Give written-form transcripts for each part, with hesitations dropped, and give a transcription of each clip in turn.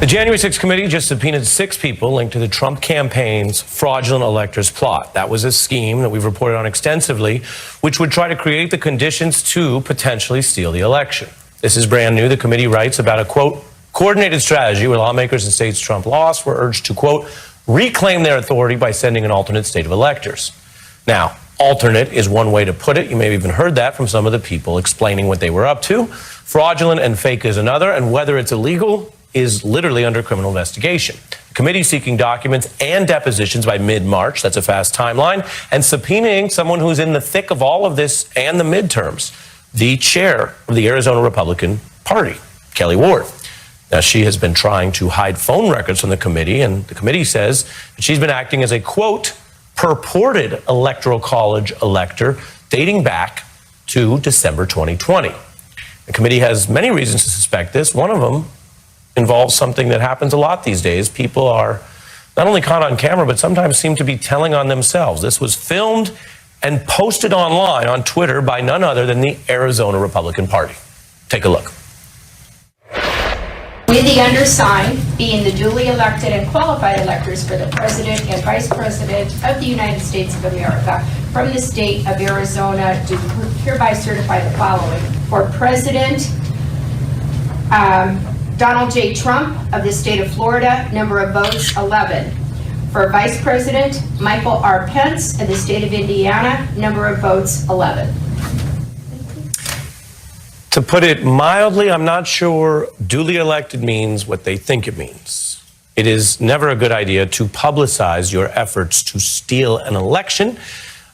The January 6th committee just subpoenaed 6 people linked to the Trump campaign's fraudulent electors plot. That was a scheme that we've reported on extensively, which would try to create the conditions to potentially steal the election. This is brand new. The committee writes about a, quote, coordinated strategy where lawmakers in states Trump lost were urged to, quote, reclaim their authority by sending an alternate state of electors. Now, alternate is one way to put it. You may have even heard that from some of the people explaining what they were up to. Fraudulent and fake is another, and whether it's illegal is literally under criminal investigation. The committee seeking documents and depositions by mid-March, that's a fast timeline, and subpoenaing someone who's in the thick of all of this and the midterms, the chair of the Arizona Republican Party, Kelly Ward. Now, she has been trying to hide phone records from the committee, and the committee says that she's been acting as a, quote, purported Electoral College elector dating back to December 2020. The committee has many reasons to suspect this. One of them involves something that happens a lot these days. People are not only caught on camera, but sometimes seem to be telling on themselves. This was filmed and posted online on Twitter by none other than the Arizona Republican Party. Take a look. We, the undersigned, being the duly elected and qualified electors for the President and Vice President of the United States of America from the state of Arizona, do hereby certify the following. For President, Donald J. Trump of the state of Florida, number of votes 11. For Vice President, Michael R. Pence of the state of Indiana, number of votes 11. To put it mildly, I'm not sure duly elected means what they think it means. It is never a good idea to publicize your efforts to steal an election,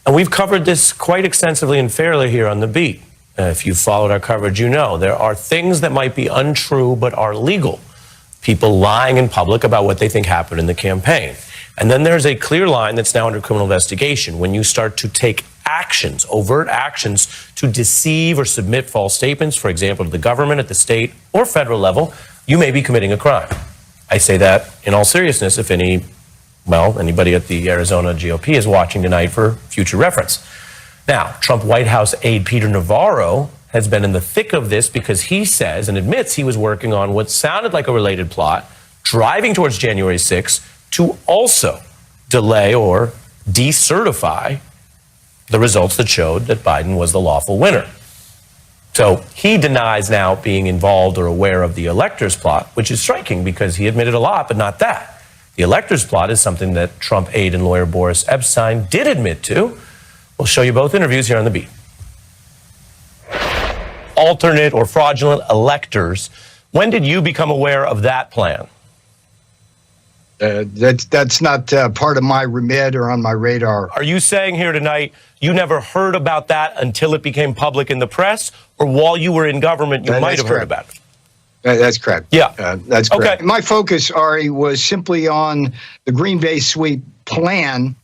and we've covered this quite extensively and fairly here on The Beat. If you've followed our coverage, you know there are things that might be untrue but are legal. People lying in public about what they think happened in the campaign. And then there's a clear line that's now under criminal investigation when you start to take actions, overt actions, to deceive or submit false statements, for example, to the government at the state or federal level, you may be committing a crime. I say that in all seriousness if anybody at the Arizona GOP is watching tonight for future reference. Now, Trump White House aide Peter Navarro has been in the thick of this because he says and admits he was working on what sounded like a related plot, driving towards January 6th to also delay or decertify the results that showed that Biden was the lawful winner. So he denies now being involved or aware of the electors plot, which is striking because he admitted a lot, but not that. The electors plot is something that Trump aide and lawyer Boris Epshteyn did admit to. We'll show you both interviews here on The Beat. Alternate or fraudulent electors. When did you become aware of that plan? That's not part of my remit or on my radar. Are you saying here tonight you never heard about that until it became public in the press, or while you were in government you might have heard about it? That's correct. Yeah. That's correct. Okay. My focus, Ari, was simply on the Green Bay sweep plan.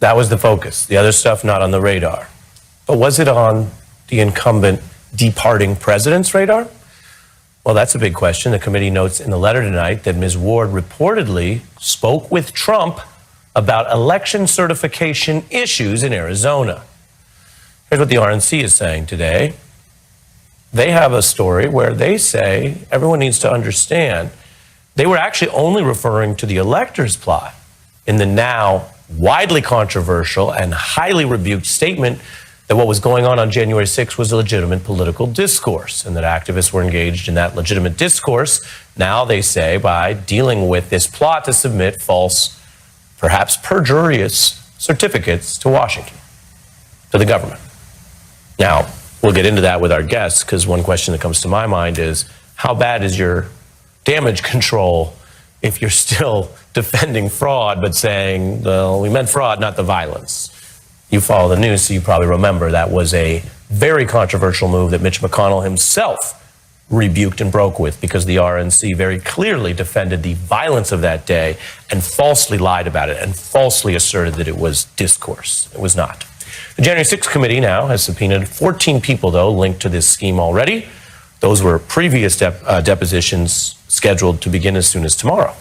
That was the focus. The other stuff not on the radar. But was it on the incumbent departing president's radar? Well, that's a big question. The committee notes in the letter tonight that Ms. Ward reportedly spoke with Trump about election certification issues in Arizona. Here's what the RNC is saying today. They have a story where they say everyone needs to understand they were actually only referring to the electors plot in the now widely controversial and highly rebuked statement that what was going on January 6th was a legitimate political discourse and that activists were engaged in that legitimate discourse. Now they say by dealing with this plot to submit false, perhaps perjurious certificates to Washington, to the government. Now, we'll get into that with our guests because one question that comes to my mind is how bad is your damage control if you're still defending fraud but saying, well, we meant fraud, not the violence? You follow the news, so you probably remember that was a very controversial move that Mitch McConnell himself rebuked and broke with because the RNC very clearly defended the violence of that day and falsely lied about it and falsely asserted that it was discourse. It was not. The January 6th committee now has subpoenaed 14 people, though, linked to this scheme already. Those were previous depositions scheduled to begin as soon as tomorrow.